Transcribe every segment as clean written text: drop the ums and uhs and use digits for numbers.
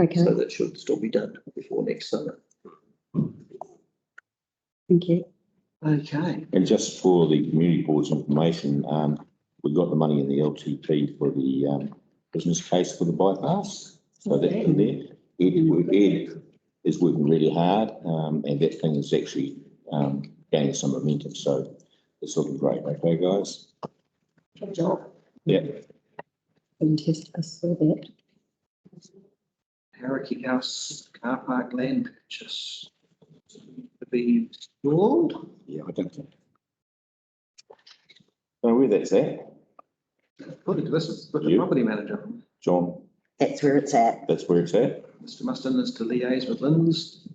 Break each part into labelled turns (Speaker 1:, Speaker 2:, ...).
Speaker 1: Okay,
Speaker 2: So that should still be done before next summer.
Speaker 1: thank you.
Speaker 2: Okay.
Speaker 3: And just for the community board's information, we've got the money in the LTP for the business case for the bypass. So that's in there. Ed is working really hard, and that thing is actually gaining some momentum. So it's looking great. Okay, guys.
Speaker 1: Good job.
Speaker 3: Yeah.
Speaker 1: Fantastic, I saw that.
Speaker 2: Harrowkey House car park land purchase to be installed.
Speaker 3: Yeah, I don't think. So where that's at,
Speaker 2: According to this, it's with the
Speaker 3: You?
Speaker 2: property manager.
Speaker 3: John?
Speaker 4: That's where it's at.
Speaker 3: That's where it's at.
Speaker 2: Mr. Muston is to liaise with Lynn's.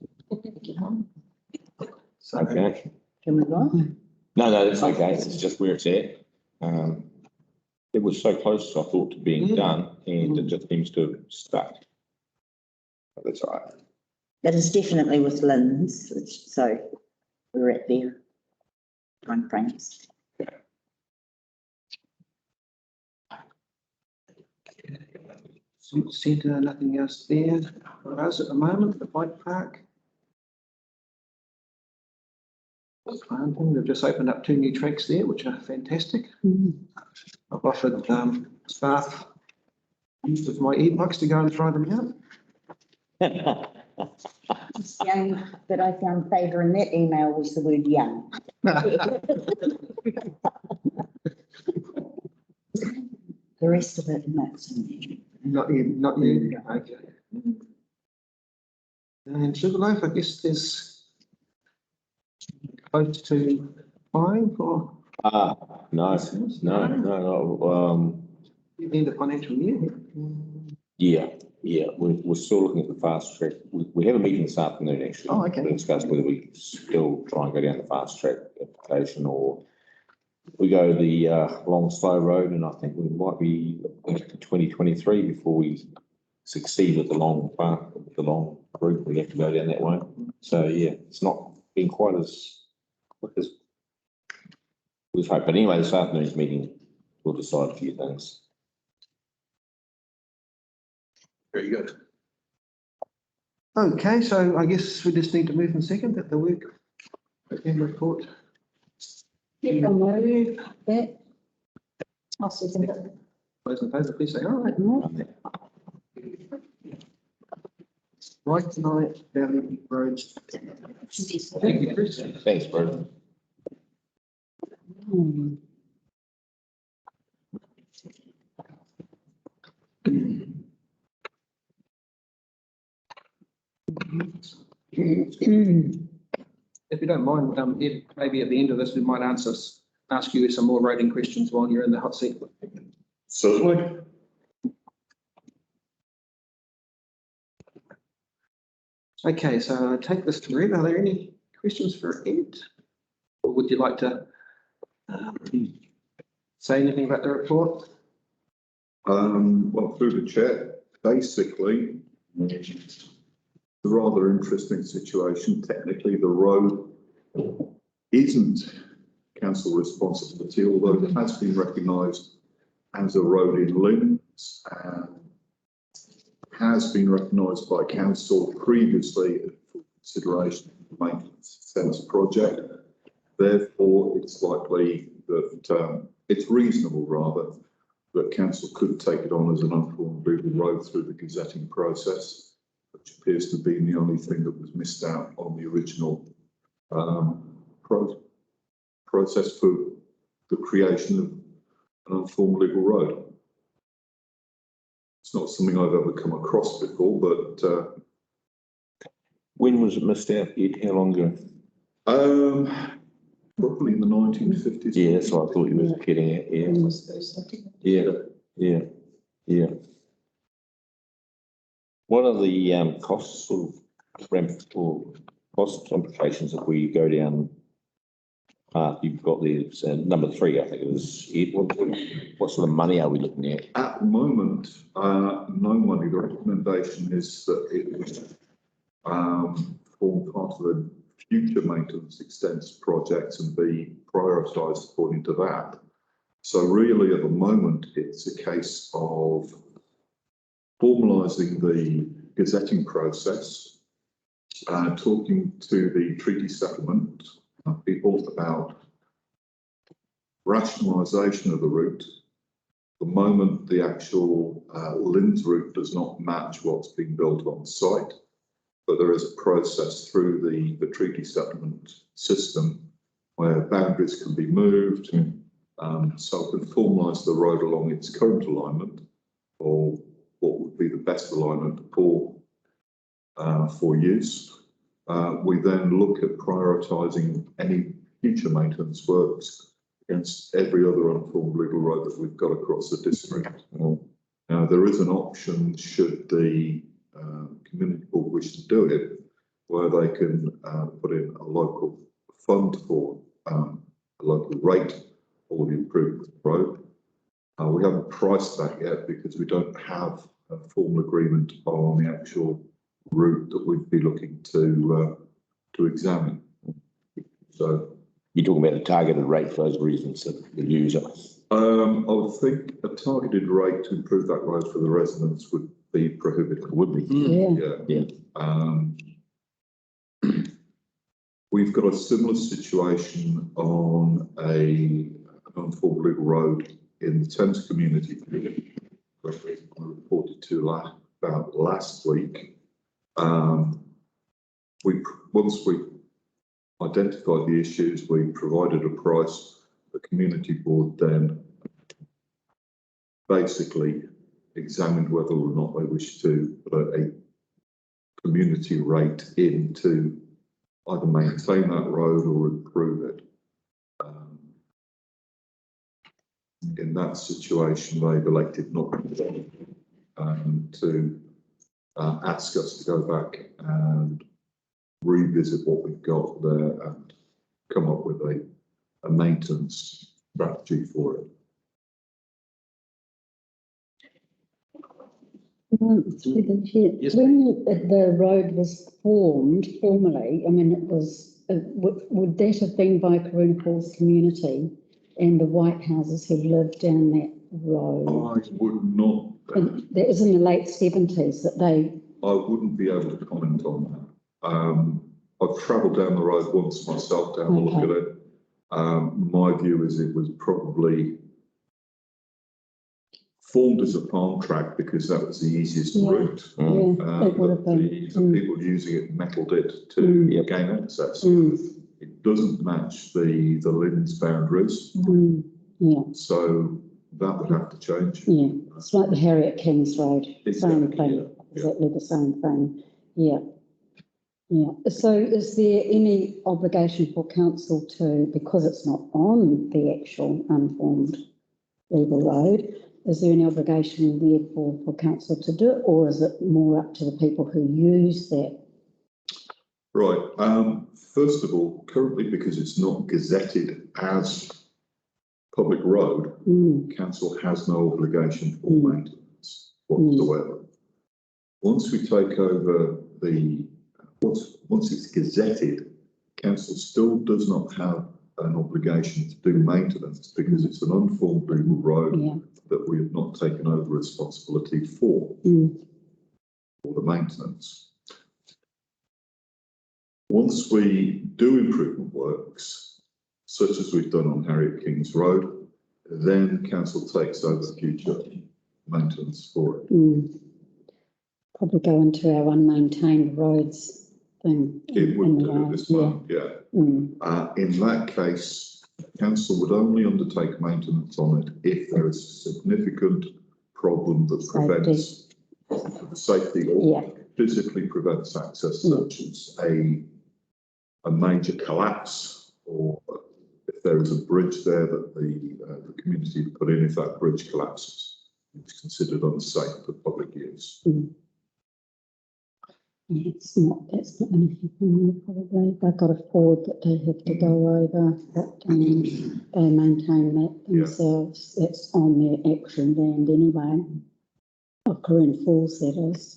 Speaker 2: So,
Speaker 3: Okay.
Speaker 4: Can we go on?
Speaker 3: No, that's okay. It's just where it's at. It was so close, I thought, to being done, and it just seems to have stuck. But that's all right.
Speaker 4: That is definitely with Lynn's, so we're at their time frames.
Speaker 2: Centre, nothing else there for us at the moment, the bike park. Planting, they've just opened up 2 new tracks there, which are fantastic. I've offered staff use of my e-bikes to go and try them out.
Speaker 4: The only that I found favour in that email was the word young. The rest of it, that's
Speaker 2: Not you, not you, okay. And Sugarloaf, I guess there's close to time for
Speaker 3: No.
Speaker 2: the end of financial year.
Speaker 3: Yeah. We're still looking at the fast track. We have a meeting this afternoon, actually.
Speaker 2: Oh, okay.
Speaker 3: To discuss whether we still try and go down the fast track application or we go the long, slow road, and I think we might be looking at 2023 before we succeed with the long route. We have to go down that way. So yeah, it's not been quite as quick as we was hoping. But anyway, this afternoon's meeting will decide a few things.
Speaker 2: Very good. Okay, so I guess we just need to move in second at the work and report.
Speaker 1: Yeah, I'll move that. I'll second it.
Speaker 2: Those in favour, please say aye. Right tonight, Valley Roads. Thank you, Chris.
Speaker 3: Thanks, bro.
Speaker 2: If you don't mind, Ed, maybe at the end of this, we might ask you some more roading questions while you're in the hot seat.
Speaker 3: Certainly.
Speaker 2: Okay, so I take this to Red. Are there any questions for Ed? Or would you like to say anything about the report?
Speaker 5: Well, through the chair, basically, it's a rather interesting situation. Technically, the road isn't council responsibility, although it has been recognised as a road in Linz and has been recognised by council previously for consideration of the maintenance Thames project. Therefore, it's likely that it's reasonable, rather, that council could take it on as an unformed legal road through the gazetting process, which appears to be the only thing that was missed out on the original process for the creation of an unformed legal road. It's not something I've ever come across before, but
Speaker 3: When was it missed out, Ed? How long ago?
Speaker 5: probably in the 1950s.
Speaker 3: Yeah, that's what I thought you were getting at. Yeah. What are the costs or cost implications if we go down path you've got there? Number 3, I think it was. Ed, what sort of money are we looking at?
Speaker 5: At the moment, no money. The recommendation is that it would form part of the future maintenance extension projects and be prioritised according to that. So really, at the moment, it's a case of formalising the gazetting process, talking to the treaty settlement people about rationalisation of the route. The moment the actual Linz route does not match what's being built on site, but there is a process through the treaty settlement system where boundaries can be moved, so it can formalise the road along its current alignment, or what would be the best alignment for use. We then look at prioritising any future maintenance works against every other unformed legal road that we've got across the district. Now, there is an option should the community board wish to do it, where they can put in a local fund for a local rate for the improvement of the road. We haven't priced that yet because we don't have a formal agreement on the actual route that we'd be looking to examine. So
Speaker 3: You're talking about a targeted rate for those reasons that the user.
Speaker 5: I would think a targeted rate to improve that road for the residents would be prohibitive.
Speaker 3: Would be.
Speaker 1: Yeah.
Speaker 5: We've got a similar situation on an unformed legal road in the Thames community, where I reported to about last week. Once we identified the issues, we provided a price. The community board then basically examined whether or not they wish to put a community rate in to either maintain that road or improve it. In that situation, they've elected not to ask us to go back and revisit what we've got there and come up with a maintenance strategy for it.
Speaker 1: When the road was formed formally, I mean, it was, would that have been by Coromandel-Colville community and the White Houses who lived down that road?
Speaker 5: I would not.
Speaker 1: And that was in the late 70s that they.
Speaker 5: I wouldn't be able to comment on that. I've travelled down the road once myself to have a look at it. My view is it was probably formed as a palm track because that was the easiest route.
Speaker 1: It would have been.
Speaker 5: The people using it metalled it to gain access. It doesn't match the Linz boundaries. So that would have to change.
Speaker 1: Yeah, it's like the Harriet King's Road, same thing, exactly the same thing. Yeah. So is there any obligation for council to, because it's not on the actual unformed legal road, is there any obligation therefore for council to do it, or is it more up to the people who use that?
Speaker 5: Right. First of all, currently, because it's not gazetted as public road, council has no obligation for maintenance whatsoever. Once we take over once it's gazetted, council still does not have an obligation to do maintenance because it's an unformed legal road that we have not taken over responsibility for the maintenance. Once we do improvement works, such as we've done on Harriet King's Road, then council takes over future maintenance for it.
Speaker 1: Probably go into our unmaintained roads thing.
Speaker 5: It would do at this moment, in that case, council would only undertake maintenance on it if there is a significant problem that prevents safety or physically prevents access, such as a major collapse, or if there is a bridge there that the community put in, if that bridge collapses, it's considered unsafe for public use.
Speaker 1: That's not going to happen probably. They've got a ford that they have to go over, but they maintain that themselves. That's on their actual land anyway. Of Coromandel, that is,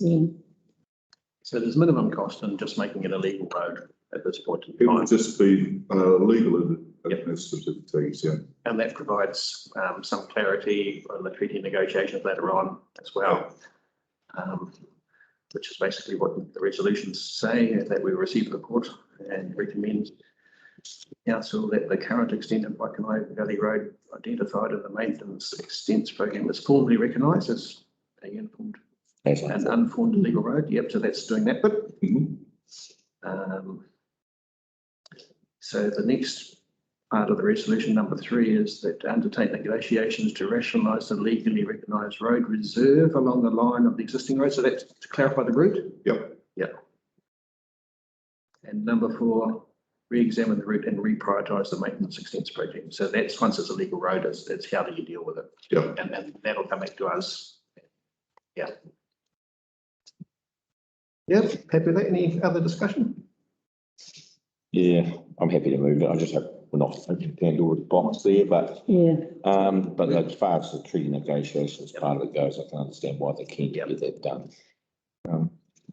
Speaker 6: So there's minimum cost in just making it a legal road at this point in
Speaker 5: It
Speaker 6: time.
Speaker 5: would just be legal administrative fees,
Speaker 6: And that provides some clarity on the treaty negotiations later on as well. which is basically what the resolutions say, that we receive the report and recommend council that the current extent of Waikanae Valley Road identified in the maintenance extents program is formally recognised as an unformed legal road. Yep, so that's doing that bit. So the next part of the resolution, number 3, is that to undertake negotiations to rationalise the legally recognised road reserve along the line of the existing road. So that's to clarify the route.
Speaker 5: Yep.
Speaker 6: Yep. And number 4, re-examine the route and reprioritise the maintenance extents project. So that's, once it's a legal road, it's how do you deal with it?
Speaker 5: Yep.
Speaker 6: And that'll come back to us. Yeah. Yep, happy with that. Any other discussion?
Speaker 3: Yeah, I'm happy to move it. I just hope we're not opening Pandora's box there, but
Speaker 1: Yeah,
Speaker 3: but as far as the treaty negotiations part of it goes, I can understand why they can't
Speaker 6: Yep.
Speaker 3: get that done.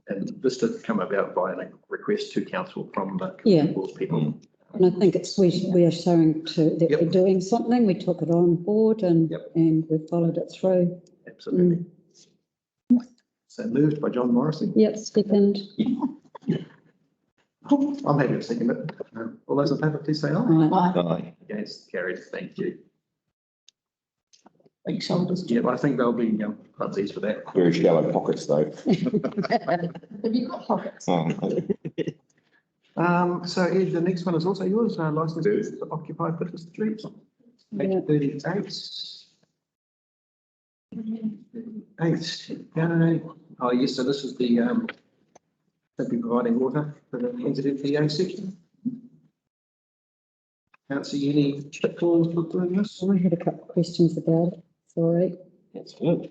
Speaker 6: And this did come about by a request to council from the
Speaker 1: Yeah.
Speaker 6: people.
Speaker 1: and I think it's, we are showing that
Speaker 6: Yep.
Speaker 1: we're doing something, we took it on board and,
Speaker 6: Yep.
Speaker 1: and we followed it through.
Speaker 6: Absolutely. So moved by John Morrissey.
Speaker 1: Yep, second.
Speaker 6: I'm happy to second it. All those in favour, please say aye.
Speaker 1: Right.
Speaker 3: Aye.
Speaker 6: Against, carried. Thank you.
Speaker 3: Big shoulders.
Speaker 6: Yeah, but I think they'll be quite pleased with that.
Speaker 3: Very shallow pockets though.
Speaker 4: Have you got pockets?
Speaker 6: So Ed, the next one is also yours, licence to occupy Peter Street. Page
Speaker 1: Yeah.
Speaker 6: 38. 8. Oh, yes, so this is the, they'll be providing water for the NZFPA section. Can't see any pitfalls for doing this.
Speaker 1: I had a couple of questions about it, sorry.
Speaker 3: That's good.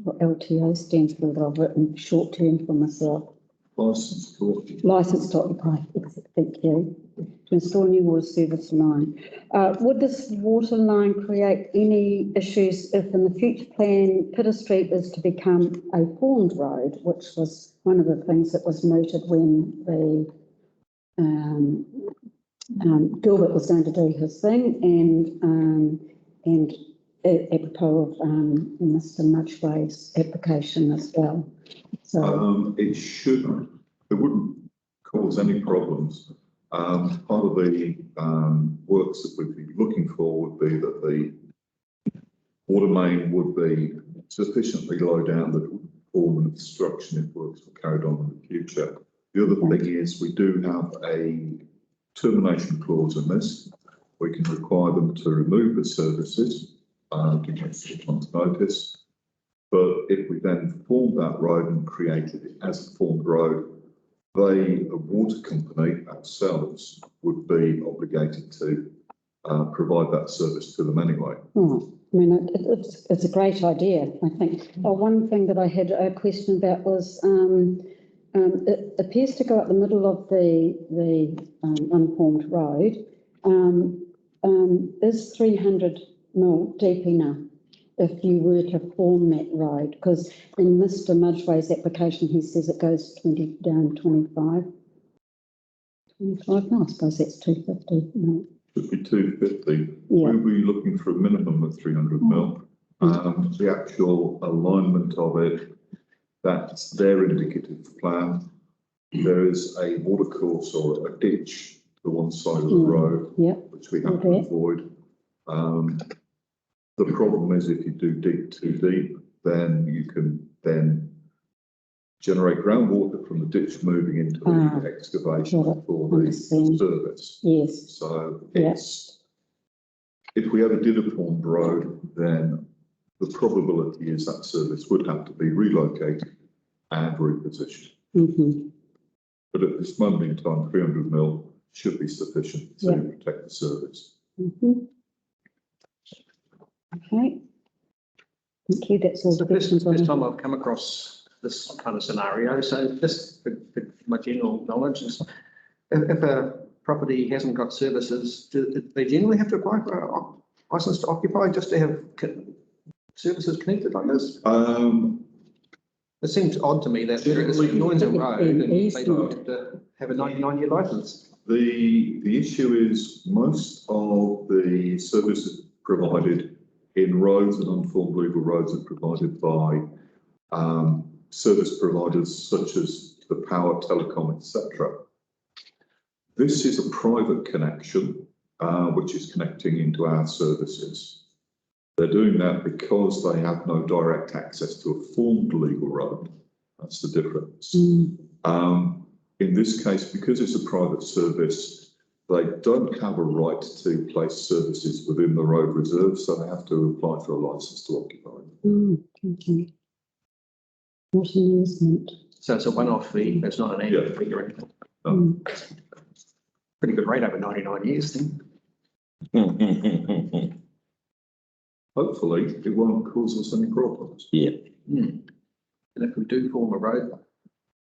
Speaker 1: What LTO stands for, that I've written short term for myself.
Speaker 5: Licence to occupy.
Speaker 1: Licence to occupy, thank you, to install a new water service line. Would this water line create any issues if in the future plan Pitter Street is to become a formed road, which was one of the things that was mooted when the Gilbert was going to do his thing, and apropos of Mr. Mudgway's application as well. So
Speaker 5: It shouldn't, it wouldn't cause any problems. Part of the works that we'd be looking for would be that the water main would be sufficiently low down that it would form an obstruction if works were carried on in the future. The other thing is we do have a termination clause in this. We can require them to remove the services, give them 6 months' notice. But if we then formed that road and created it as a formed road, the water company ourselves would be obligated to provide that service to them anyway.
Speaker 1: oh, I mean, it's a great idea, I think. One thing that I had a question about was it appears to go up the middle of the unformed road. Is 300 mil deep enough if you were to form that road? Because in Mr. Mudgway's application, he says it goes 20 down 25. 25, no, I suppose that's 250. No.
Speaker 5: Should be 250.
Speaker 1: Yeah.
Speaker 5: We'll be looking for a minimum of 300 mil. The actual alignment of it, that's their indicative plan. There is a water course or a ditch to one side of the road, which we have to avoid. The problem is if you do dig too deep, then you can then generate groundwater from the ditch moving into the excavation for the service.
Speaker 1: Yes.
Speaker 5: So it's, if we ever did a formed road, then the probability is that service would have to be relocated and repositioned. But at this moment in time, 300 mil should be sufficient to protect the service.
Speaker 1: Okay. Thank you. That's all the questions.
Speaker 6: First time I've come across this kind of scenario. So just for my general knowledge is if a property hasn't got services, do they generally have to apply for a licence to occupy just to have services connected like this? It seems odd to me that there is a Noinson Road and they don't have to have a 99-year licence.
Speaker 5: The issue is most of the services provided in roads and unformed legal roads are provided by service providers such as the power, telecom, etc. This is a private connection, which is connecting into our services. They're doing that because they have no direct access to a formed legal road. That's the difference. In this case, because it's a private service, they don't have a right to place services within the road reserve, so they have to apply for a licence to occupy.
Speaker 1: Okay. What an amusement.
Speaker 6: So it's a one-off fee, it's not an annual fee or anything. Pretty good rate over 99 years then.
Speaker 5: Hopefully, it won't cause us any problems.
Speaker 3: Yeah.
Speaker 6: And if we do form a road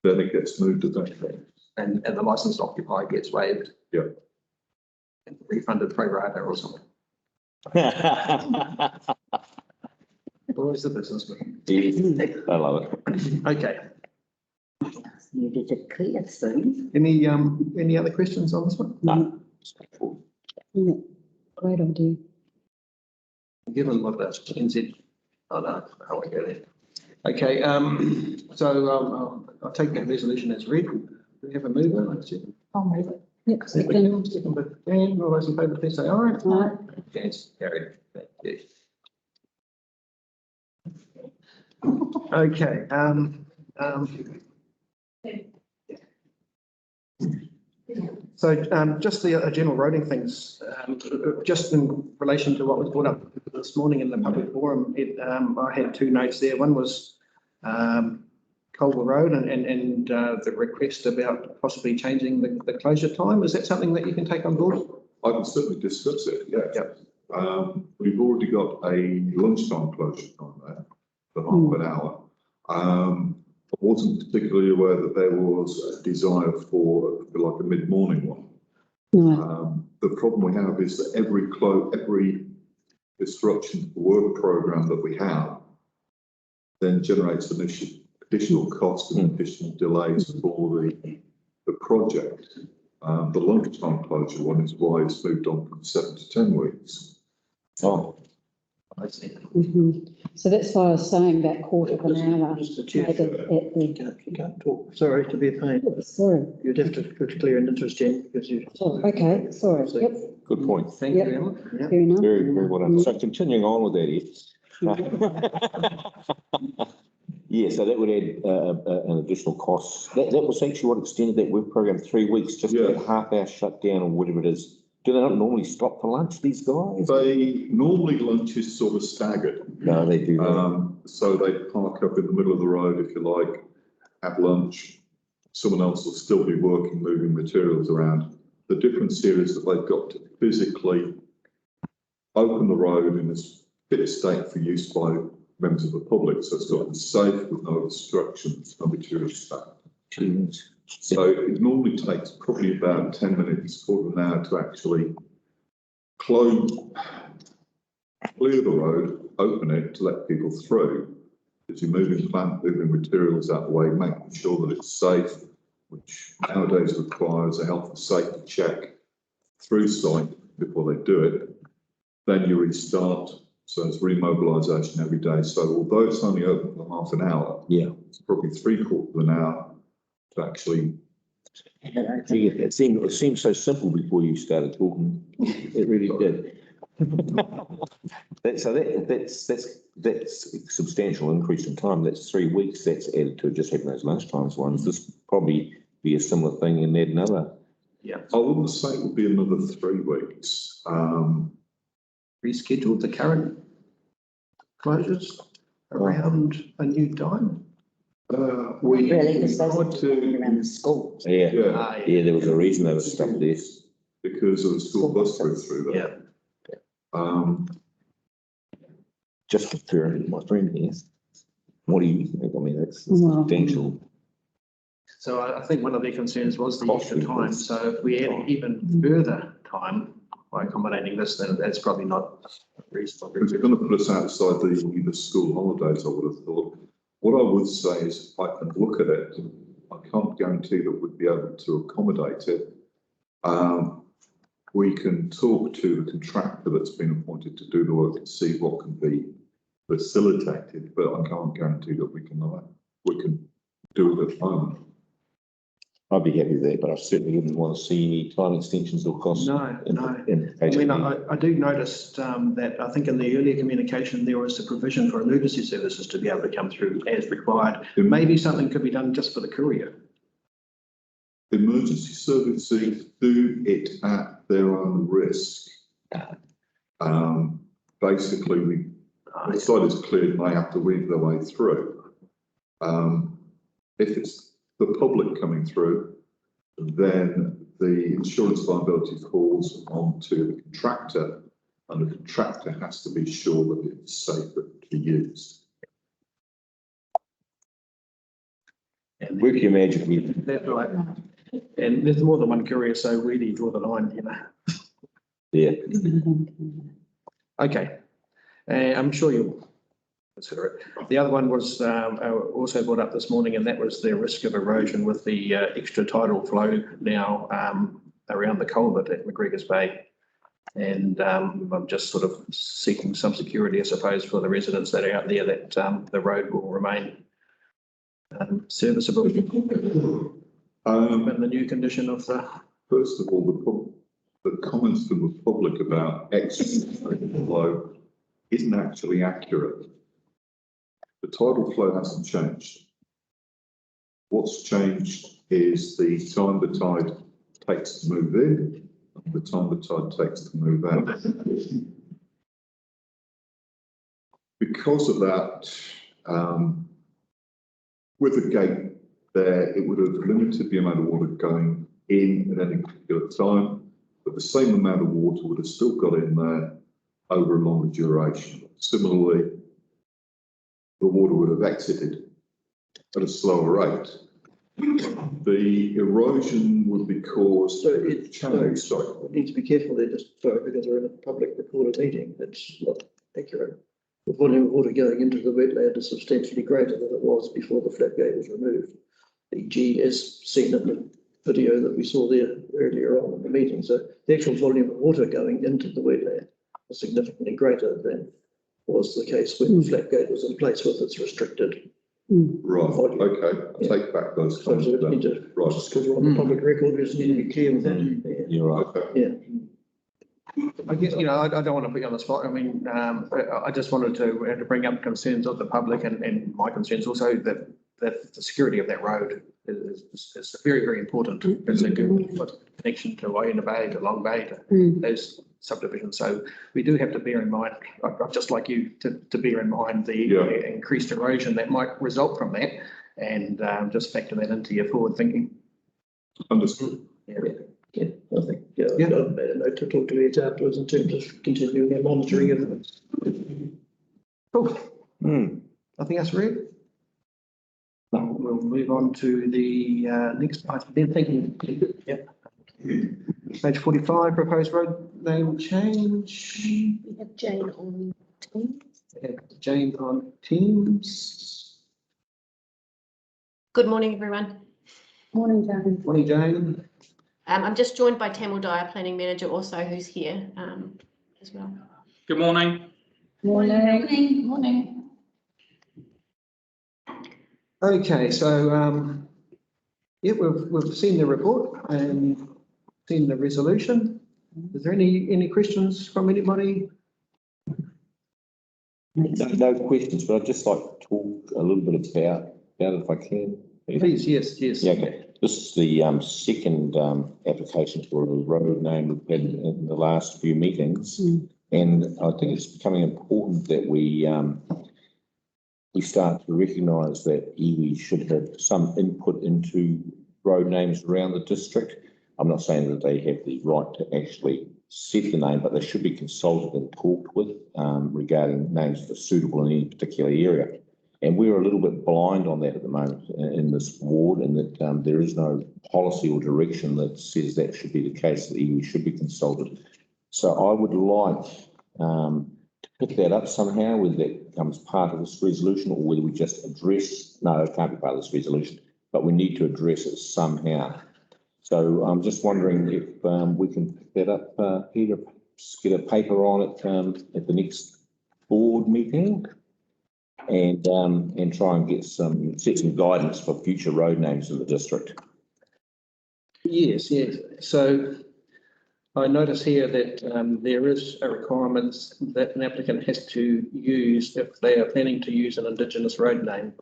Speaker 5: Then it gets moved eventually.
Speaker 6: and the licensed occupier gets waived.
Speaker 5: Yeah.
Speaker 6: And refunded pro rata or something. Always the businessman.
Speaker 3: I love it.
Speaker 6: Okay,
Speaker 4: Needed to clear soon.
Speaker 6: any other questions on this one?
Speaker 3: No.
Speaker 1: Yeah, great idea.
Speaker 6: Given what that's NZ, oh no, I won't go there. Okay, so I'll take that resolution as read. Do we have a mover? Let's see.
Speaker 4: I'll move it.
Speaker 1: Yep,
Speaker 6: Second, by Dan, all those in favour, please say aye.
Speaker 1: Aye.
Speaker 6: Dan's carried. Thank you. Okay, so just the general roading things, just in relation to what was brought up this morning in the public forum, I had two notes there. One was Colville Road and the request about possibly changing the closure time. Is that something that you can take on board?
Speaker 5: I can certainly discuss it, yeah.
Speaker 6: Yep.
Speaker 5: We've already got a lunchtime closure time there for half an hour. I wasn't particularly aware that there was a desire for like a mid-morning one.
Speaker 1: No,
Speaker 5: The problem we have is that every disruption to the work programme that we have then generates an additional cost and additional delays for the project. The lunchtime closure one is why it's moved on from 7 to 10 weeks.
Speaker 3: Oh,
Speaker 6: I see.
Speaker 1: so that's why I was saying that quarter of an hour.
Speaker 7: Mr. Chair,
Speaker 1: maybe at the-
Speaker 7: you can't talk. Sorry to be a pain.
Speaker 1: Sorry,
Speaker 7: You'd have to declare an interest, Jen, because you.
Speaker 1: okay, sorry, yep,
Speaker 3: good point.
Speaker 6: Thank you,
Speaker 1: Yep.
Speaker 6: Emma.
Speaker 1: fair enough.
Speaker 3: Very, very well done. So continuing on with that, yeah, so that would add an additional cost. That was actually what extended that work program 3 weeks, just
Speaker 5: Yeah.
Speaker 3: that half hour shutdown or whatever it is. Do they not normally stop for lunch, these guys?
Speaker 5: They normally lunch is sort of staggered.
Speaker 3: No, they do.
Speaker 5: So they park up in the middle of the road, if you like, have lunch. Someone else will still be working, moving materials around. The difference here is that they've got to physically open the road in a fit state for use by members of the public. So it's got to be safe with no obstructions, no material stack. So it normally takes probably about 10 minutes, quarter of an hour to actually clear the road, open it to let people through. As you're moving plant, moving materials that way, making sure that it's safe, which nowadays requires a health and safety check through site before they do it. Then you restart. So it's remobilisation every day. So although it's only open for half an hour,
Speaker 3: Yeah.
Speaker 5: it's probably 3/4 of an hour to actually.
Speaker 3: Gee, it seemed so simple before you started talking. It really did. That's substantial increase in time. That's 3 weeks. That's added to just having those lunchtimes ones. This probably be a similar thing and add another.
Speaker 6: Yeah,
Speaker 5: I wouldn't say it would be another 3 weeks.
Speaker 6: rescheduled the current closures around a new time.
Speaker 5: We
Speaker 4: Really, because
Speaker 5: tried
Speaker 4: those
Speaker 5: to,
Speaker 4: around the school.
Speaker 3: Yeah,
Speaker 6: Ah,
Speaker 3: yeah, there was a reason they were stuck there.
Speaker 5: because of the school bus route through there.
Speaker 3: Just comparing my friend here. What do you think? I mean, that's
Speaker 1: Well,
Speaker 3: substantial.
Speaker 6: So I think one of their concerns was the extra
Speaker 3: Costly.
Speaker 6: time. So if we add even further time by accommodating this, then that's probably not reasonable.
Speaker 5: It's going to put us outside the school holidays, I would have thought. What I would say is I can look at it. I can't guarantee that we'd be able to accommodate it. We can talk to the contractor that's been appointed to do the work and see what can be facilitated, but I can't guarantee that we can do it at the moment.
Speaker 3: I'd be happy with that, but I certainly wouldn't want to see any time extensions or costs.
Speaker 6: No. I mean, I do notice that I think in the earlier communication, there was a provision for emergency services to be able to come through as required. Maybe something could be done just for the courier.
Speaker 5: Emergency services do it at their own risk. Basically, the site is cleared and they have to weave their way through. If it's the public coming through, then the insurance liability falls onto the contractor, and the contractor has to be sure that it's safe to be used.
Speaker 3: Work your magic with.
Speaker 6: That's right. And there's more than one courier, so where do you draw the line, you know?
Speaker 3: Yeah.
Speaker 6: Okay, I'm sure you'll consider it. The other one was also brought up this morning, and that was the risk of erosion with the extra tidal flow now around the culvert at McGregor's Bay. And I'm just sort of seeking some security, I suppose, for the residents that are out there that the road will remain serviceable in the new condition of the.
Speaker 5: First of all, the comments from the public about extra flow isn't actually accurate. The tidal flow hasn't changed. What's changed is the time the tide takes to move in, and the time the tide takes to move out. Because of that, with the gate there, it would have limited the amount of water going in at any particular time, but the same amount of water would have still got in there over a longer duration. Similarly, the water would have exited at a slower rate. The erosion would be caused.
Speaker 7: So it's sorry, we need to be careful there, just because we're in a public recorded meeting. It's not accurate. The volume of water going into the wetland is substantially greater than it was before the flat gate was removed. E.g., as seen in the video that we saw there earlier on in the meeting. So the actual volume of water going into the wetland is significantly greater than was the case when the flat gate was in place with its restricted
Speaker 5: Right,
Speaker 7: volume.
Speaker 5: okay, I'll take back those
Speaker 7: So
Speaker 5: comments.
Speaker 7: we need to,
Speaker 5: Right.
Speaker 7: just because we're on the public record, we just need to be clear with that. Yeah.
Speaker 3: You're right.
Speaker 5: Okay.
Speaker 7: Yeah.
Speaker 6: I guess, you know, I don't want to put you on the spot. I mean, I just wanted to bring up concerns of the public and my concerns also that the security of that road is very, very important. It's a good connection to Waiana Bay, to Long Bay, to those subdivisions. So we do have to bear in mind, I'd just like you to bear in mind the increased erosion that might result from that, and just factor that into your forward thinking.
Speaker 5: Understood.
Speaker 7: Yeah, I think, I've made a note to talk to Ed afterwards in terms of continuing our monitoring of it.
Speaker 6: Cool. Nothing else, Red? No, we'll move on to the next item. Then thinking, yep. Page 45, proposed road name change.
Speaker 8: We have Jane on Teams.
Speaker 6: We have Jane on Teams.
Speaker 8: Good morning, everyone.
Speaker 1: Morning, Jane.
Speaker 6: Morning, Jane.
Speaker 8: I'm just joined by Tamil Dyer, Planning Manager, also who's here as well.
Speaker 9: Good morning.
Speaker 1: Morning.
Speaker 8: Morning.
Speaker 6: Okay, so yeah, we've seen the report and seen the resolution. Is there any questions from anybody?
Speaker 3: No questions, but I'd just like to talk a little bit about it if I can.
Speaker 6: Please, yes.
Speaker 3: Yeah, okay. This is the second application for a road name we've had in the last few meetings, and I think it's becoming important that we start to recognise that iwi should have some input into road names around the district. I'm not saying that they have the right to actually set the name, but they should be consulted and talked with regarding names that are suitable in any particular area. And we're a little bit blind on that at the moment in this ward, and that there is no policy or direction that says that should be the case, that iwi should be consulted. So I would like to pick that up somehow, whether that becomes part of this resolution or whether we just address, no, it can't be part of this resolution, but we need to address it somehow. So I'm just wondering if we can pick that up, Peter, get a paper on it at the next board meeting, and try and get set some guidance for future road names in the district.
Speaker 6: Yes, yes. So I notice here that there is a requirement that an applicant has to use if they are planning to use an Indigenous road name.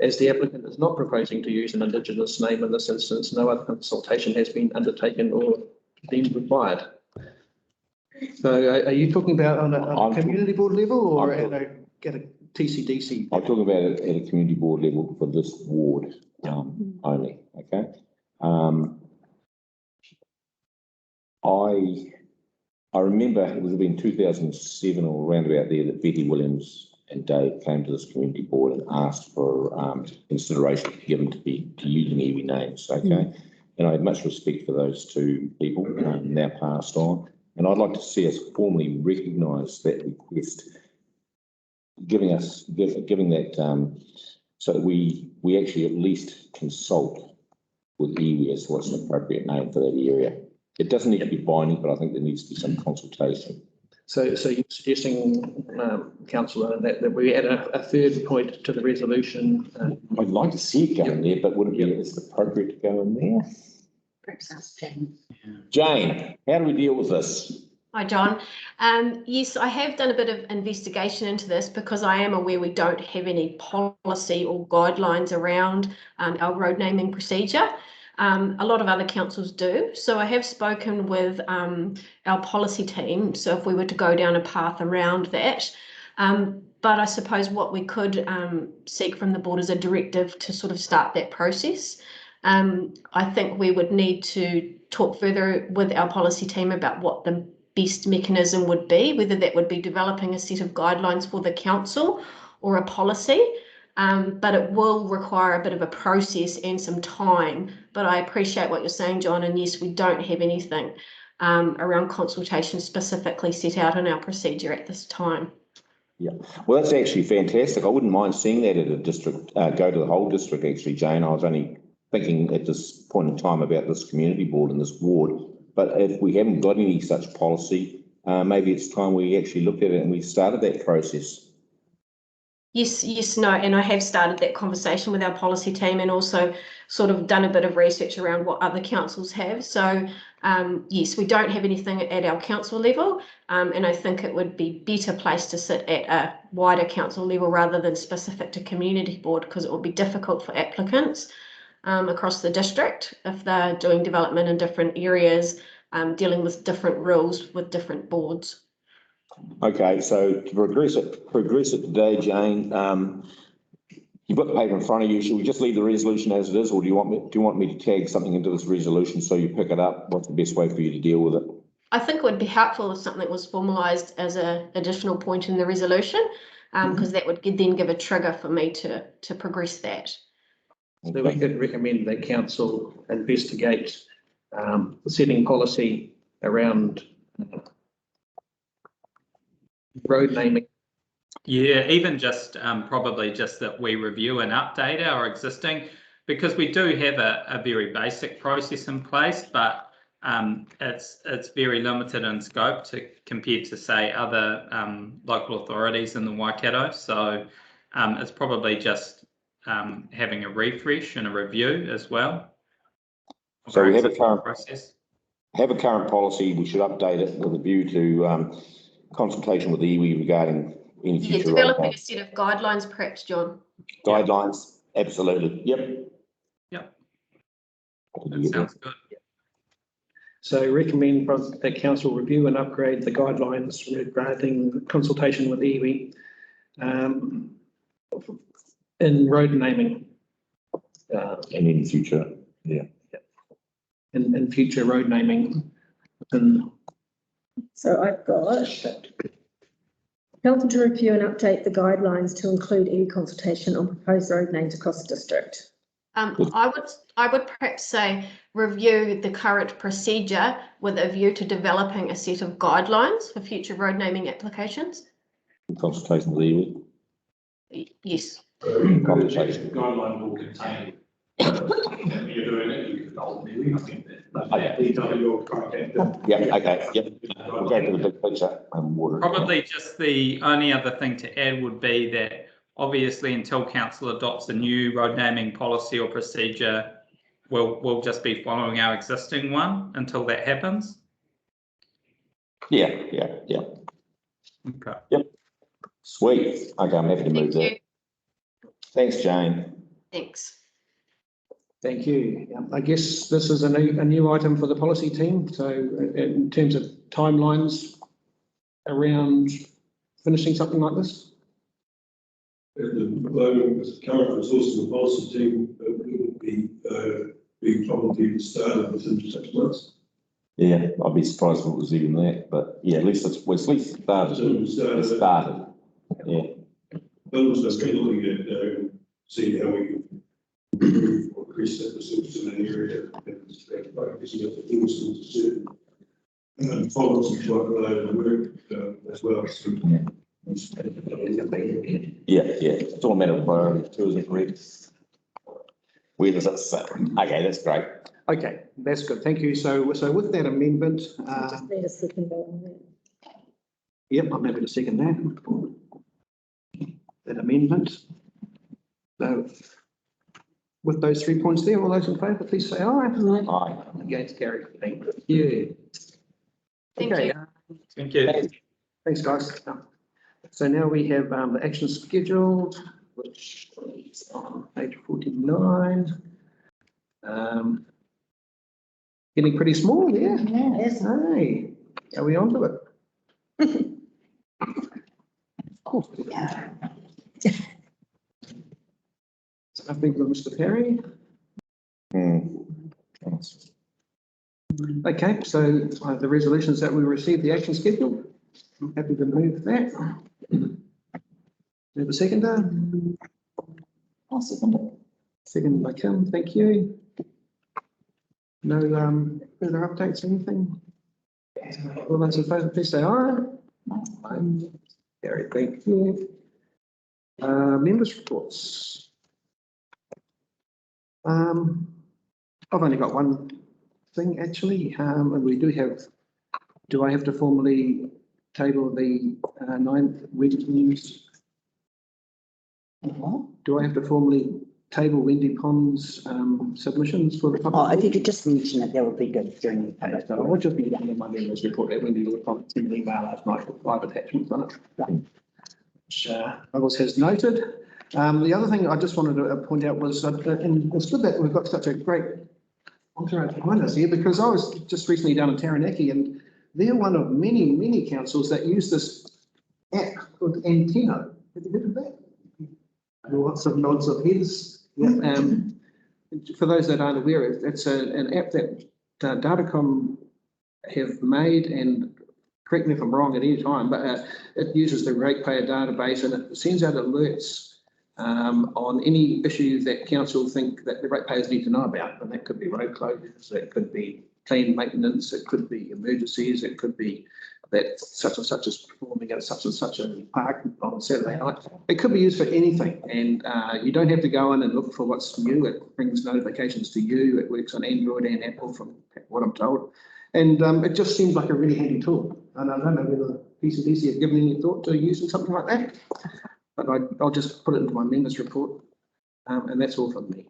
Speaker 6: As the applicant is not proposing to use an Indigenous name in this instance, no other consultation has been undertaken or deemed required. So are you talking about on a community board level or at a TCDC?
Speaker 3: I'm talking about it at a community board level for this ward only, okay? I remember it would have been 2007 or around about there that Betty Williams and Dave came to this community board and asked for consideration given to using iwi names, okay? And I have much respect for those two people, now passed on. And I'd like to see us formally recognise that request, giving that so that we actually at least consult with iwi as what's an appropriate name for that area. It doesn't need to be binding, but I think there needs to be some consultation. So
Speaker 6: you're suggesting, councillor, that we add a third point to the resolution?
Speaker 3: I'd like to see it go in there, but would it be is it appropriate to go in there?
Speaker 4: Perhaps ask Jane.
Speaker 3: Jane, how do we deal with this?
Speaker 8: Hi, John. Yes, I have done a bit of investigation into this because I am aware we don't have any policy or guidelines around our road naming procedure. A lot of other councils do. So I have spoken with our policy team. So if we were to go down a path around that, but I suppose what we could seek from the board is a directive to sort of start that process. I think we would need to talk further with our policy team about what the best mechanism would be, whether that would be developing a set of guidelines for the council or a policy. But it will require a bit of a process and some time. But I appreciate what you're saying, John, and yes, we don't have anything around consultation specifically set out in our procedure at this time.
Speaker 3: Yeah, well, that's actually fantastic. I wouldn't mind seeing that at a district, go to the whole district, actually, Jane. I was only thinking at this point in time about this community board and this ward. But if we haven't got any such policy, maybe it's time we actually looked at it and we started that process.
Speaker 8: Yes, no, and I have started that conversation with our policy team and also sort of done a bit of research around what other councils have. So yes, we don't have anything at our council level, and I think it would be better placed to sit at a wider council level rather than specific to community board, because it would be difficult for applicants across the district if they're doing development in different areas, dealing with different rules with different boards.
Speaker 3: Okay, so to progress it today, Jane, you've got the paper in front of you. Should we just leave the resolution as it is, or do you want me to tag something into this resolution so you pick it up? What's the best way for you to deal with it?
Speaker 8: I think it would be helpful if something was formalised as an additional point in the resolution, because that would then give a trigger for me to progress that.
Speaker 6: So we could recommend that council investigate setting policy around road naming.
Speaker 9: Yeah, even just probably just that we review and update our existing, because we do have a very basic process in place, but it's very limited in scope compared to say other local authorities in the Waikato. So it's probably just having a refresh and a review as well.
Speaker 3: So we have a current process. Have a current policy. We should update it with a view to consultation with the iwi regarding any future.
Speaker 8: Developing a set of guidelines, perhaps, John.
Speaker 3: Guidelines, absolutely. Yep.
Speaker 9: That sounds good.
Speaker 6: So recommend that council review and upgrade the guidelines regarding consultation with iwi in road naming.
Speaker 3: And in future,
Speaker 6: In future road naming.
Speaker 10: So I've got council to review and update the guidelines to include any consultation on proposed road names across the district.
Speaker 8: I would perhaps say review the current procedure with a view to developing a set of guidelines for future road naming applications.
Speaker 3: In consultation with iwi.
Speaker 8: Yes.
Speaker 3: Consultation.
Speaker 11: Guideline will contain You're doing it, you can hold me, I think that detail your project.
Speaker 3: Yeah, okay, yep. We'll go to the big picture and water.
Speaker 9: Probably just the only other thing to add would be that obviously until council adopts a new road naming policy or procedure, we'll just be following our existing one until that happens.
Speaker 3: Yeah.
Speaker 9: Okay.
Speaker 3: Yep. Sweet. Okay, I'm happy to move
Speaker 8: Thank you.
Speaker 3: that. Thanks, Jane.
Speaker 8: Thanks.
Speaker 6: Thank you. I guess this is a new item for the policy team. So in terms of timelines around finishing something like this?
Speaker 11: At the moment, with the current resources and policy team, it would be probably the start within 6 months.
Speaker 3: Yeah, I'd be surprised if it was even that, but yeah, at least it's started. It's started. Yeah.
Speaker 11: But also been looking at seeing how we can improve or increase that resource in an area and focusing on the things to do. Follow some quite related work as well. So,
Speaker 3: Yeah, it's all a matter of priority, too, isn't it? Where does it sit? Okay, that's great.
Speaker 6: Okay, that's good. Thank you. So with that amendment,
Speaker 10: Just need a second vote on that.
Speaker 6: yep, I'm happy to second that amendment. So with those 3 points there, all those in favour, please say aye.
Speaker 3: Aye.
Speaker 6: Against, carried. Thank you.
Speaker 8: Thank
Speaker 6: Okay,
Speaker 8: you.
Speaker 9: Thank you.
Speaker 6: thanks, guys. So now we have the action scheduled, which is on page 49. Getting pretty small there.
Speaker 4: Yes.
Speaker 6: Hey, are we on to it? Nothing from Mr. Perry.
Speaker 3: Thanks.
Speaker 6: Okay, so the resolutions that we received, the action schedule, I'm happy to move that. Have a seconder?
Speaker 4: I'll second it.
Speaker 6: Second by Kim, thank you. No further updates, anything? All those in favour, please say aye. Aye. Gary, thank you. Members' reports. I've only got one thing actually, and we do I have to formally table the 9th Wendy News? Do I have to formally table Wendy Pond's submissions for the public?
Speaker 4: Oh, if you could just mention it, that would be good during the public.
Speaker 6: So I'll just be down in my members' report that Wendy Pond sent an email last night with 5 attachments on it. Which Douglas has noted. The other thing I just wanted to point out was, and it's good that we've got such a great entourage behind us here, because I was just recently down in Taranaki and they're one of many councils that use this app called Anteno. Have you heard of that? Lots of nods of heads. Yeah. For those that aren't aware, it's an app that Datacom have made, and correct me if I'm wrong at any time, but it uses the ratepayer database and it sends out alerts on any issue that council think that the ratepayers need to know about. And that could be road closures, it could be clean maintenance, it could be emergencies, it could be that such and such is performing at such and such a park on Saturday night. It could be used for anything, and you don't have to go in and look for what's new. It brings notifications to you. It works on Android and Apple from what I'm told. And it just seems like a really handy tool. And I don't know whether the PCDC have given any thought to using something like that, but I'll just put it into my members report. And that's all from me.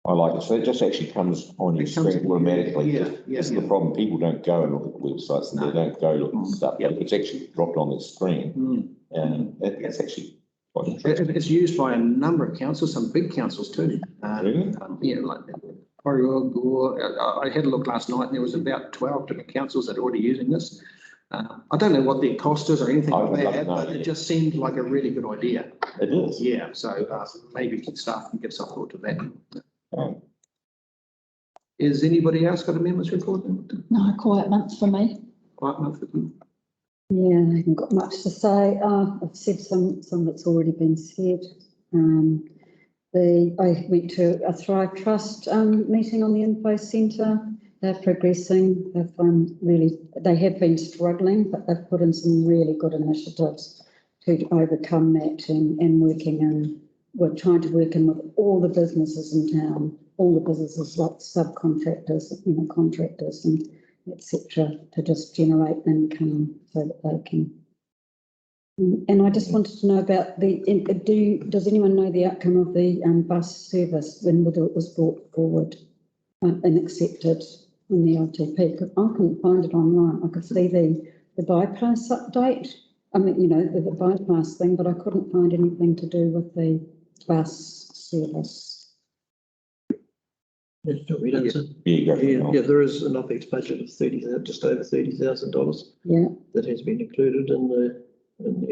Speaker 3: I like it. So it just actually comes on your screen automatically.
Speaker 6: Yeah,
Speaker 3: This is the problem. People don't go and look at the websites and they don't go look at stuff.
Speaker 6: Yeah.
Speaker 3: It's actually dropped on the screen. And it's actually quite interesting.
Speaker 6: It's used by a number of councils, some big councils too.
Speaker 3: Really?
Speaker 6: Yeah, like I had a look last night and there was about 12 different councils that are already using this. I don't know what their cost is or anything like that, but it just seemed like a really good idea.
Speaker 3: It is.
Speaker 6: Yeah, so maybe staff can give some thought to that. Is anybody else got a members report?
Speaker 1: No, quiet month for me.
Speaker 6: Quiet month for them?
Speaker 1: Yeah, I haven't got much to say. I've said some that's already been said. I went to a Thrive Trust meeting on the Info Centre. They're progressing. They have been struggling, but they've put in some really good initiatives to overcome that and working in we're trying to work in with all the businesses in town, all the businesses like subcontractors, contractors and etc., to just generate income so that they can. And I just wanted to know about does anyone know the outcome of the bus service, when whether it was brought forward and accepted in the LTP? Because I couldn't find it online. I could see the bypass update. I mean, the bypass thing, but I couldn't find anything to do with the bus service.
Speaker 7: Yeah, there is an OPEX budget of just over $30,000.
Speaker 1: Yeah.
Speaker 7: That has been included in the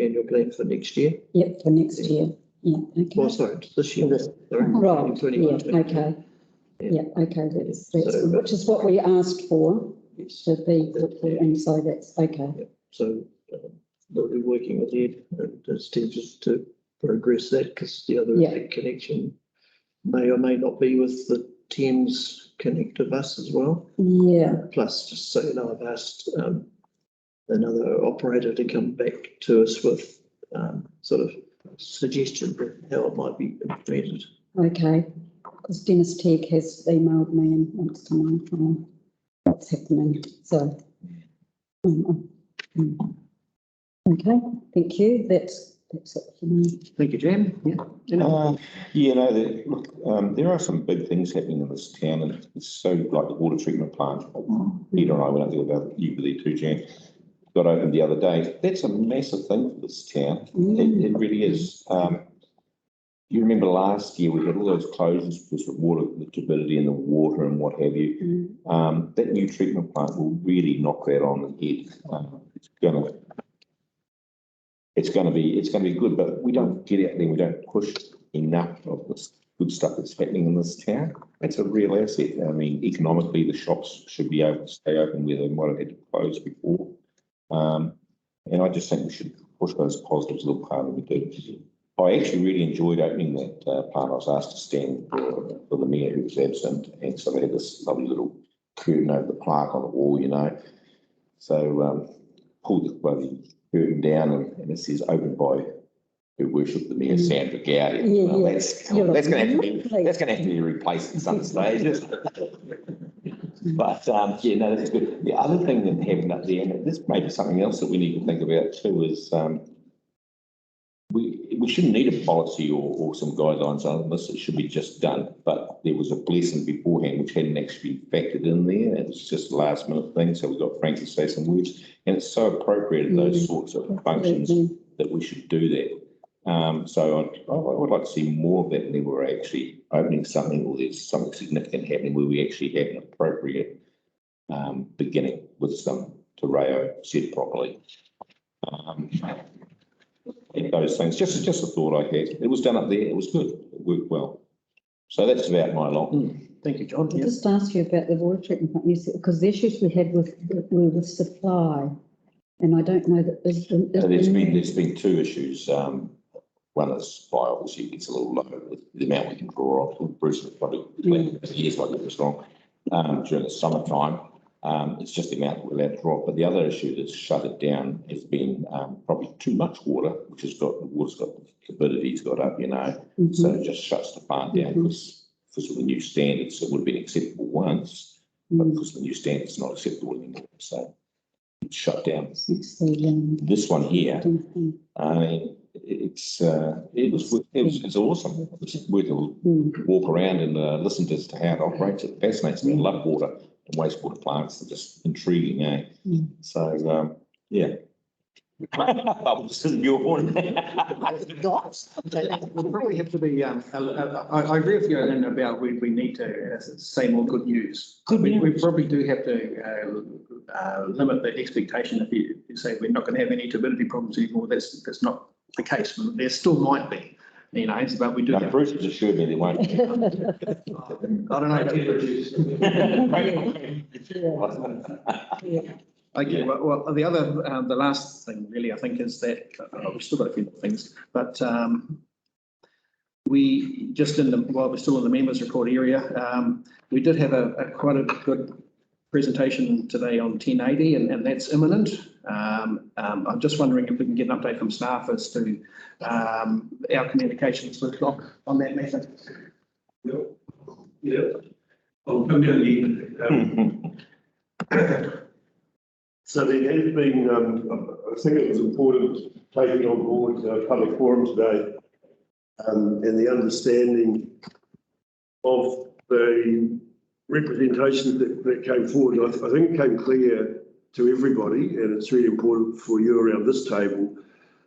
Speaker 7: annual plan for next year.
Speaker 1: Yep, for next year. Yeah, okay.
Speaker 7: Well, sorry, this year. Sorry,
Speaker 1: Right,
Speaker 7: 21,
Speaker 1: yeah, okay. Yeah, okay, that's which is what we asked for, to be, and so that's okay.
Speaker 7: Yeah. So we'll be working with Ed and his team just to progress that, because the other connection may or may not be with the Thames connector bus as well.
Speaker 1: Yeah.
Speaker 7: Plus, just so you know, I've asked another operator to come back to us with sort of suggestion of how it might be implemented.
Speaker 1: Okay, because Dennis Tegg has emailed me and wants to know what's happening. So, okay, thank you. That's it for me.
Speaker 2: Thank you, Jan.
Speaker 3: There are some big things happening in this town, and it's so like the water treatment plant. Peter and I went up there about you were there too, Jan. Got opened the other day. That's a massive thing for this town. It really is. You remember last year we had all those closures because of water, the turbidity in the water and what have you. That new treatment plant will really knock that on the head. It's going to be good, but we don't get out there. We don't push enough of this good stuff that's happening in this town. That's a real asset. I mean, economically, the shops should be able to stay open where they might have had to close before. And I just think we should push those positives a little harder than we do. I actually really enjoyed opening that plant. I was asked to stand for the mayor who was absent, and so they had this lovely little curtain over the plaque on the wall, So pulled the bloody curtain down, and it says opened by Her Worship the Mayor Sandra Gowdy. That's going to have to be replaced at some stage. But that's good. The other thing that happened up there, and this may be something else that we need to think about too, is we shouldn't need a policy or some guidelines on this. It should be just done. But there was a blessing beforehand which hadn't actually been factored in there. It was just a last minute thing. So we got Frank to say some words, and it's so appropriate in those sorts of functions that we should do that. So I would like to see more of that, and then we're actually opening something, or there's something significant happening where we actually have an appropriate beginning with some te reo said properly. Those things, just a thought I had. It was done up there. It was good. It worked well. So that's about my lot.
Speaker 2: Thank you, John.
Speaker 1: I just asked you about the water treatment plant, because the issues we had were with supply, and I don't know that
Speaker 3: there's been two issues. One is supply, obviously gets a little low with the amount we can draw off. Bruce was probably years like it was wrong during the summertime. It's just the amount we're allowed to draw. But the other issue that's shut it down has been probably too much water, which has got the water's got the tubidity's got up, so it just shuts the plant down because of the new standards. It would have been acceptable once, but because of the new standards, it's not acceptable anymore. So it's shut down. This one here, I mean, it's awesome. It's worth a walk around and listen to how it operates. It fascinates me. I love water and wastewater plants. They're just intriguing, eh? So yeah. This isn't your point.
Speaker 2: We'll probably have to be. I agree with you and about we need to say more good news. We probably do have to limit the expectation. If you say we're not going to have any turbidity problems anymore, that's not the case. There still might be, but we do.
Speaker 3: No, Bruce has assured me there won't be.
Speaker 2: I don't know. Okay, well, the last thing really, I think, is that we've still got a few more things, but we just while we're still in the members report area, we did have quite a good presentation today on 1080 and that's imminent. I'm just wondering if we can get an update from staff as to our communications with Doc on that matter.
Speaker 11: Yeah, I'll come down again. So there has been, I think it was important taking on board a public forum today and the understanding of the representation that came forward. I think it came clear to everybody, and it's really important for you around this table,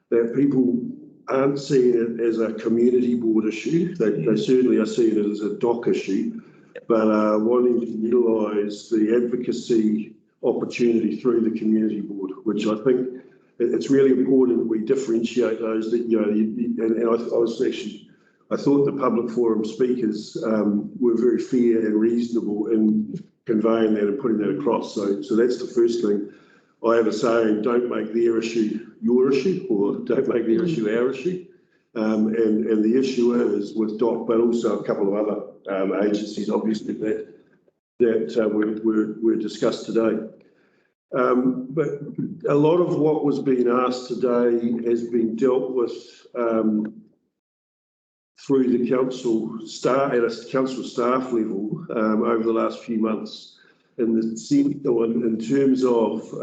Speaker 11: that people aren't seeing it as a community board issue. They certainly are seeing it as a DOC issue, but are wanting to utilise the advocacy opportunity through the community board, which I think it's really important that we differentiate those that, you know, I thought the public forum speakers were very fair and reasonable in conveying that and putting that across. So that's the first thing. I have a saying, don't make their issue your issue, or don't make their issue our issue. And the issue is with DOC, but also a couple of other agencies, obviously, that were discussed today. But a lot of what was being asked today has been dealt with through the council staff, at a council staff level over the last few months. In terms of,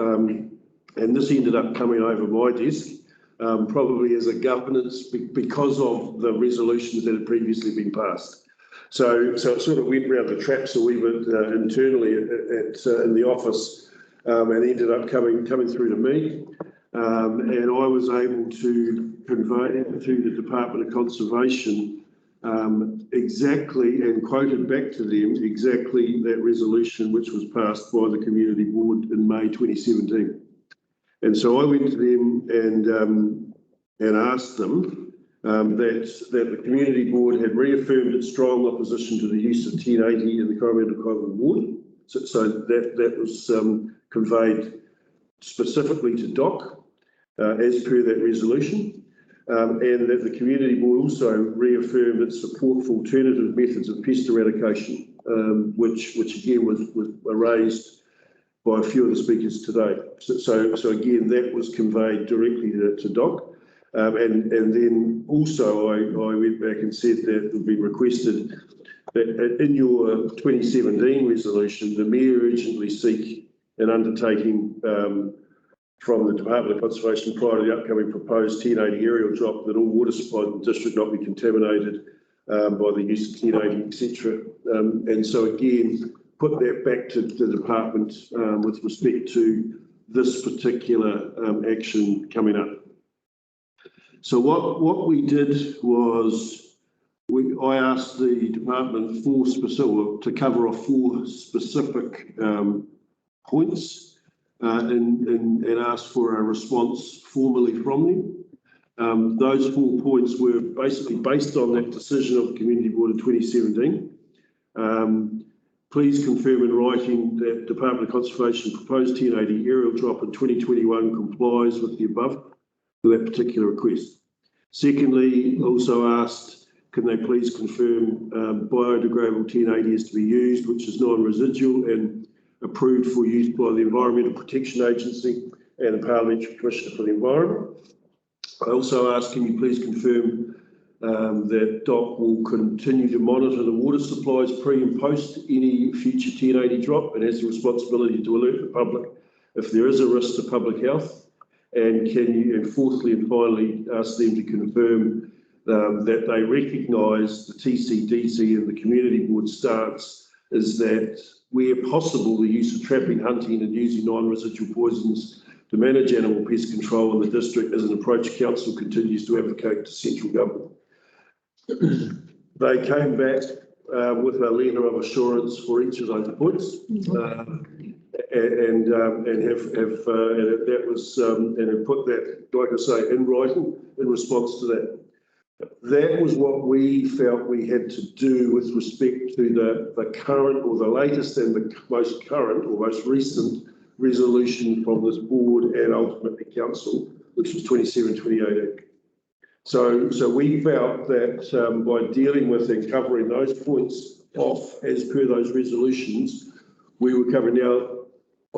Speaker 11: and this ended up coming over my desk, probably as a governance because of the resolutions that had previously been passed. So it sort of went round the traps a wee bit internally in the office and ended up coming through to me. And I was able to convey to the Department of Conservation exactly, and quoted back to them exactly that resolution which was passed by the Community Board in May 2017. And so I went to them and asked them that the Community Board had reaffirmed its strong opposition to the use of 1080 in the Coromandel-Colville ward. So that was conveyed specifically to DOC as per that resolution. And that the Community Board also reaffirmed its support for alternative methods of pest eradication, which again was raised by a few of the speakers today. So again, that was conveyed directly to DOC. And then also I went back and said that it would be requested that in your 2017 resolution, the Mayor urgently seek an undertaking from the Department of Conservation prior to the upcoming proposed 1080 aerial drop that all water supply in the district not be contaminated by the use of 1080, etc. And so again, put that back to the department with respect to this particular action coming up. So what we did was I asked the department to cover off 4 specific points. And asked for a response formally from them. Those 4 points were basically based on that decision of the Community Board in 2017. Please confirm in writing that Department of Conservation proposed 1080 aerial drop in 2021 complies with the above for that particular request. Secondly, also asked, can they please confirm biodegradable 1080 is to be used, which is non-residual and approved for use by the Environmental Protection Agency and the Parliamentary Commissioner for the Environment. I also asked, can you please confirm that DOC will continue to monitor the water supplies pre and post any future 1080 drop and has the responsibility to alert the public if there is a risk to public health? And can you, and fourthly and finally, ask them to confirm that they recognise the TCDC and the Community Board stance is that where possible, the use of trapping, hunting and using non-residual poisons to manage animal pest control in the district is an approach Council continues to advocate to central government. They came back with a letter of assurance for each of those points, and have put that, like I say, in writing in response to that. That was what we felt we had to do with respect to the current or the latest and the most current or most recent resolution from this board and ultimately council, which was 27/2018. So we felt that by dealing with and covering those points off as per those resolutions,
Speaker 12: we were covering. Now,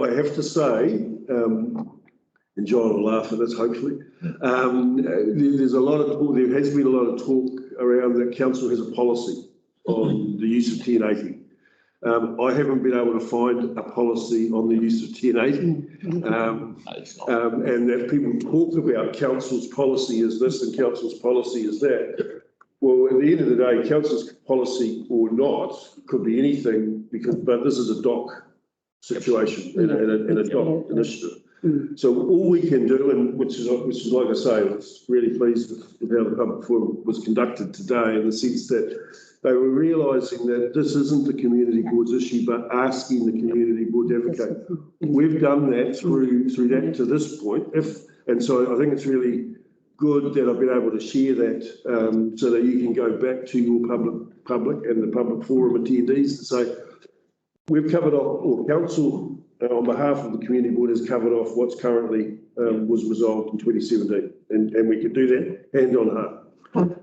Speaker 12: I have to say, and John will laugh at this, hopefully, there's a lot of talk, there has been a lot of talk around that council has a policy on the use of 1080. I haven't been able to find a policy on the use of 1080. And that people talk about council's policy is this and council's policy is that. Well, at the end of the day, council's policy or not could be anything, but this is a dock situation and a dock initiative. So all we can do, and which is like I say, I was really pleased with how the public forum was conducted today, in the sense that they were realising that this isn't the community board's issue, but asking the community board to advocate. We've done that through that to this point. And so I think it's really good that I've been able to share that, so that you can go back to your public and the public forum attendees to say, we've covered off, or council on behalf of the community board has covered off what's currently was resolved in 2017, and we can do that hand on heart.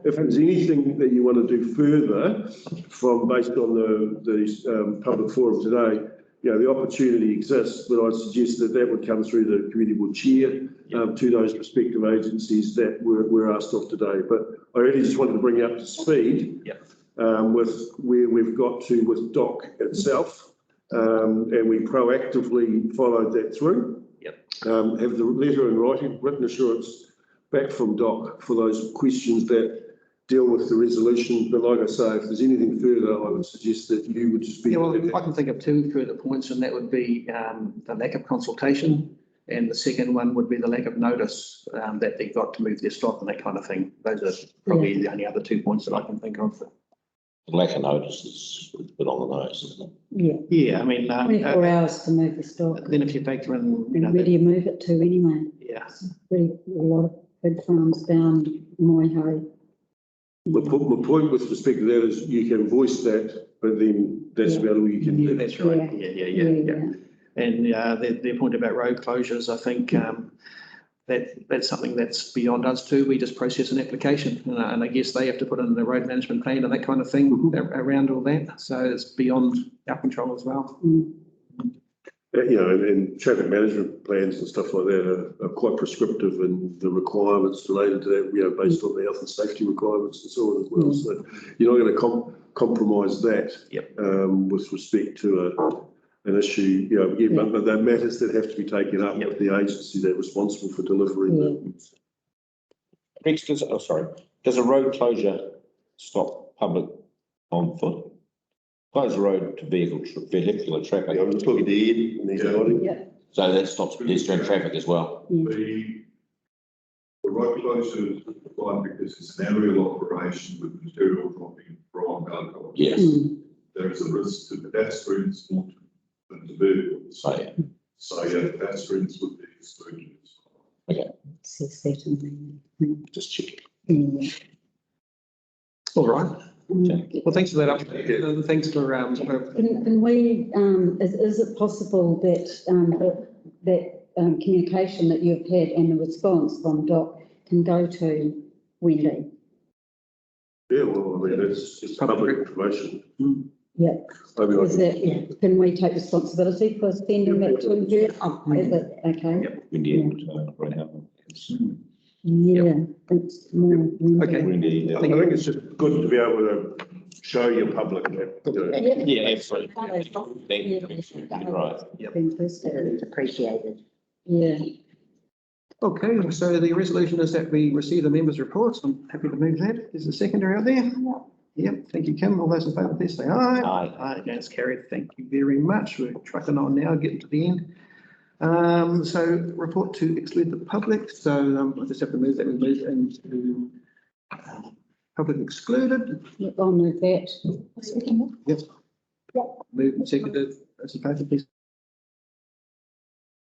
Speaker 12: If there's anything that you want to do further from based on the public forum today, you know, the opportunity exists, but I suggest that would come through the community board chair to those respective agencies that were asked of today. But I really just wanted to bring you up to speed with where we've got to with DOC itself, and we proactively followed that through. Have the letter in writing, written assurance back from DOC for those questions that deal with the resolution. But like I say, if there's anything further, I would suggest that you would just be.
Speaker 6: Yeah, well, I can think of two further points, and that would be the lack of consultation, and the second one would be the lack of notice that they got to move their stock and that kind of thing. Those are probably the only other 2 points that I can think of.
Speaker 3: The lack of notice is a bit on the nose, isn't it?
Speaker 6: Yeah, I mean,
Speaker 1: 24 hours to move the stock.
Speaker 6: then if you factor in, you know,
Speaker 1: And where do you move it to anyway?
Speaker 6: yeah,
Speaker 1: Really, a lot of big farms down Moiho.
Speaker 12: My point with respect to that is you can voice that, but then that's about all you can do.
Speaker 6: that's right. Yeah. And their point about road closures, I think that's something that's beyond us too. We just process an application, and I guess they have to put in the road management plan and that kind of thing around all that. So it's beyond our control as well.
Speaker 12: You know, and traffic management plans and stuff like that are quite prescriptive, and the requirements related to that, you know, based on the health and safety requirements and so on as well. So you're not going to compromise that with respect to an issue, you know, but there are matters that have to be taken up with the agency that's responsible for delivering.
Speaker 3: Rex, does a road closure stop public on foot? Close the road to vehicular traffic.
Speaker 12: I'm just talking to Ed, and he's nodding.
Speaker 3: So that stops pedestrian traffic as well.
Speaker 5: The road closure is required because it's an aerial operation with material dropping from alcohol.
Speaker 3: Yes.
Speaker 5: There is a risk to pedestrians more than to vehicles. So yeah, pedestrians would be excluded.
Speaker 3: Okay.
Speaker 1: Just
Speaker 3: check.
Speaker 6: All right. Well, thanks for that update, and thanks for.
Speaker 1: Can we? Is it possible that communication that you've had and the response from DOC can go to Wendy?
Speaker 12: Yeah, well, I mean, it's public information.
Speaker 1: Yeah. Is that, can we take responsibility for sending that to her? Is it okay? Yeah, it's more.
Speaker 6: Okay.
Speaker 12: I think it's just good to be able to show your public that.
Speaker 3: Yeah, absolutely. Right.
Speaker 4: It's appreciated.
Speaker 1: Yeah.
Speaker 6: Okay, so the resolution is that we receive the members' reports. I'm happy to move that. Is the seconder out there? Yep, thank you, Kim. All those in favour, please say aye. Aye, that's carried. Thank you very much. We're trucking on now, getting to the end. So report to exclude the public. So I just have to move that. We move into public excluded.
Speaker 1: I'll move that.
Speaker 6: Yep. Move and seconded. Those in favour, please